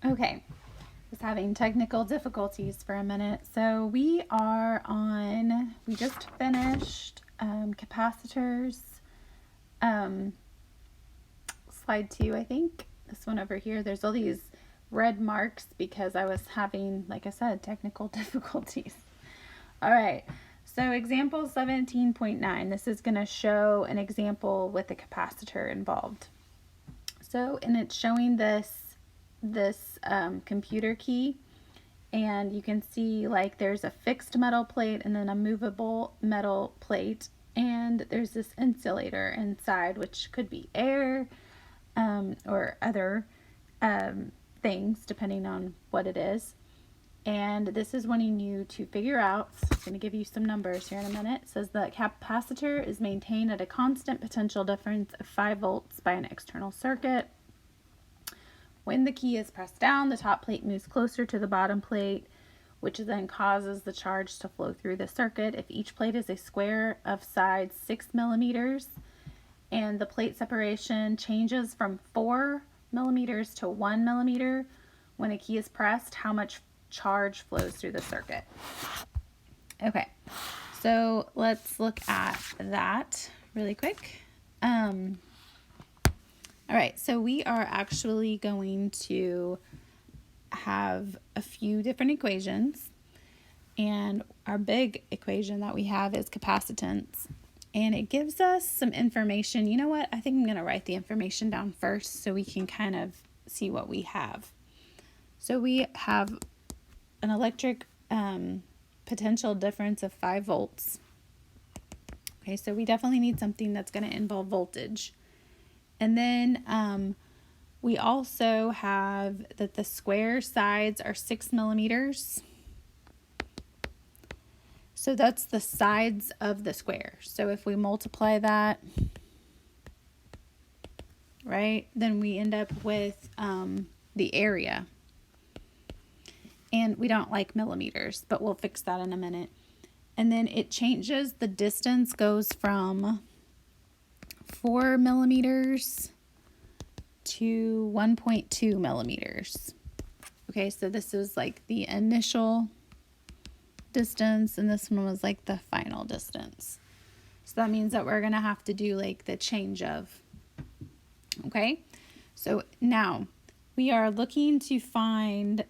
Okay, was having technical difficulties for a minute. So we just finished capacitors, um, slide 2, I think. This one over here, there's all these red marks because I was having, like I said, technical difficulties. All right, so example 17.9, this is going to show an example with a capacitor involved. So, and it's showing this computer key, and you can see like there's a fixed metal plate and then a movable metal plate, and there's this insulator inside, which could be air, or other things depending on what it is. And this is wanting you to figure out, so I'm going to give you some numbers here in a minute. It says the capacitor is maintained at a constant potential difference of 5 volts by an external circuit. When the key is pressed down, the top plate moves closer to the bottom plate, which then causes the charge to flow through the circuit. If each plate is a square of size 6 millimeters, and the plate separation changes from 4 millimeters to 1 millimeter when a key is pressed, how much charge flows through the circuit? Okay, so let's look at that really quick. All right, so we are actually going to have a few different equations, and our big equation that we have is capacitance, and it gives us some information. You know what? I think I'm going to write the information down first so we can kind of see what we have. So we have an electric potential difference of 5 volts. Okay, so we definitely need something that's going to involve voltage. And then we also have that the square sides are 6 millimeters. So that's the sides of the square. So if we multiply that, right, then we end up with the area. And we don't like millimeters, but we'll fix that in a minute. And then it changes, the distance goes from 4 millimeters to 1.2 millimeters. Okay, so this is like the initial distance, and this one was like the final distance. So that means that we're going to have to do like the change of. Okay, so now we are looking to find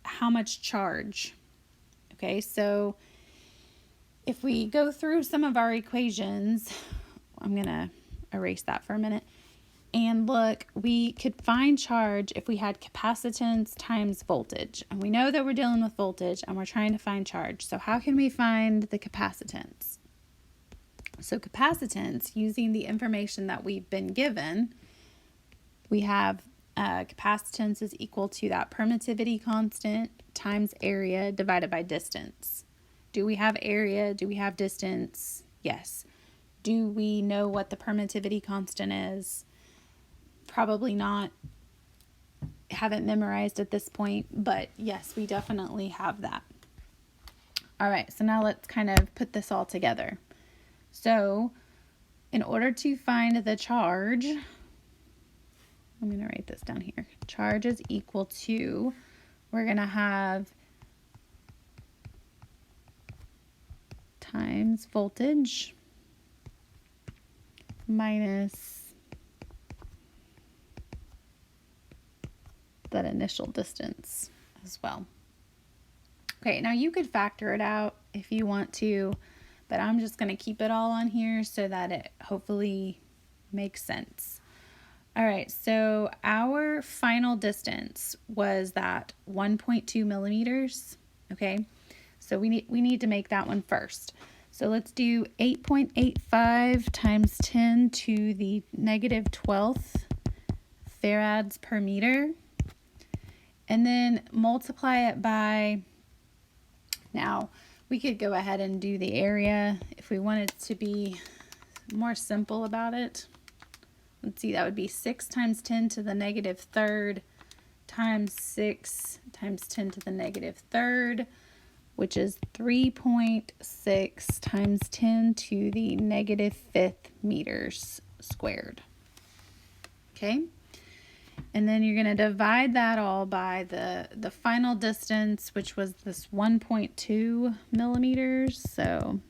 how much charge. Okay, so if we go through some of our equations, I'm going to erase that for a minute. And look, we could find charge if we had capacitance times voltage. And we know that we're dealing with voltage and we're trying to find charge. So how can we find the capacitance? So capacitance, using the information that we've been given, we have capacitance is equal to that permittivity constant times area divided by distance. Do we have area? Do we have distance? Yes. Do we know what the permittivity constant is? Probably not. Haven't memorized at this point, but yes, we definitely have that. All right, so now let's kind of put this all together. So in order to find the charge, I'm going to write this down here. Charge is equal to, we're going to have times voltage minus that initial distance as well. Okay, now you could factor it out if you want to, but I'm just going to keep it all on here so that it hopefully makes sense. All right, so our final distance was that 1.2 millimeters, okay? So we need to make that one first. So let's do 8.85 times 10 to the negative 12th farads per meter. And then multiply it by, now we could go ahead and do the area if we wanted to be more simple about it. Let's see, that would be 6 times 10 to the negative third times 6 times 10 to the negative third, which is 3.6 times 10 to the negative fifth meters squared. Okay, And then you're going to divide that all by the final distance, which was this 1.2 millimeters. So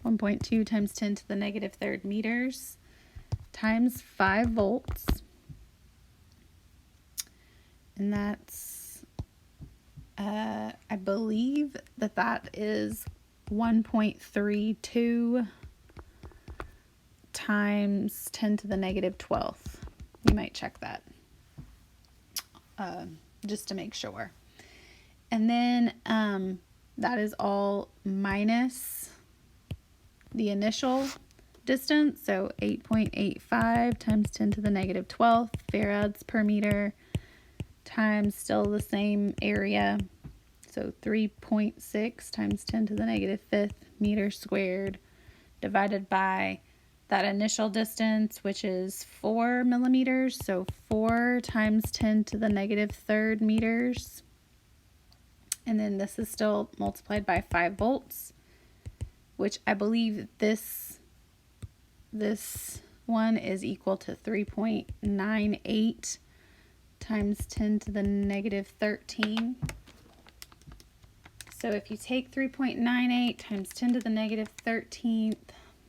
1.2 times 10 to the negative third meters times 5 volts. And that's, I believe that is 1.32 times 10 to the negative 12th. You might check that just to make sure. And then that is all minus the initial distance. So 8.85 times 10 to the negative 12th farads per meter times still the same area. So 3.6 times 10 to the negative 5th meters squared divided by that initial distance, which is 4 millimeters. So 4 times 10 to the negative third meters. And then this is still multiplied by 5 volts, which I believe this one is equal to 3.98 times 10 to the negative 13. So if you take 3.98 times 10 to the negative 13th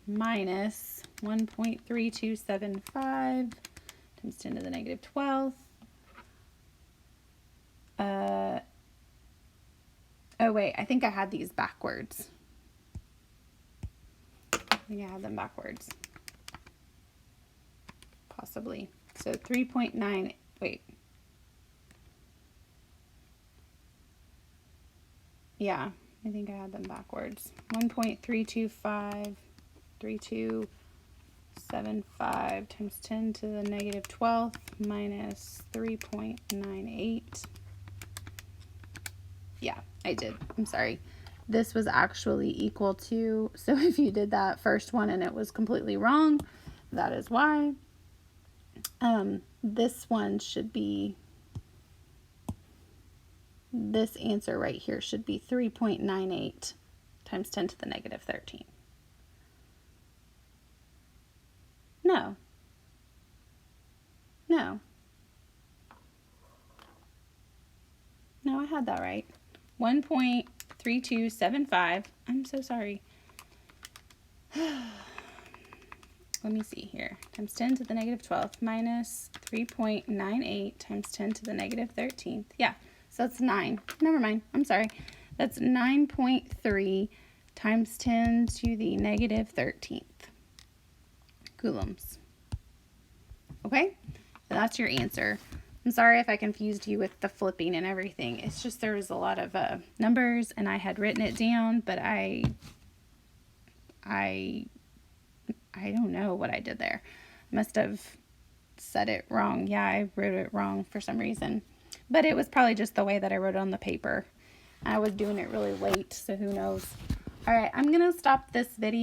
minus 1.3275 times 10 to the negative 12th. Oh wait, I think I had these backwards. I think I had them backwards. Possibly. So 3.9, wait. Yeah, I think I had them backwards. 1.325, 3275 times 10 to the negative 12th minus 3.98. Yeah, I did. I'm sorry. This was actually equal to, so if you did that first one and it was completely wrong, that is why. This one should be, this answer right here should be 3.98 times 10 to the negative 13. No. No. No, I had that right. 1.3275. I'm so sorry. Let me see here. Times 10 to the negative 12th minus 3.98 times 10 to the negative 13th. Yeah, so that's 9. Never mind. I'm sorry. That's 9.3 times 10 to the negative 13th coulombs. Okay? So that's your answer. I'm sorry if I confused you with the flipping and everything. It's just there was a lot of numbers and I had written it down, but I don't know what I did there. Must have said it wrong. Yeah, I wrote it wrong for some reason. But it was probably just the way that I wrote it on the paper. I was doing it really late, so who knows. All right, I'm going to stop this video.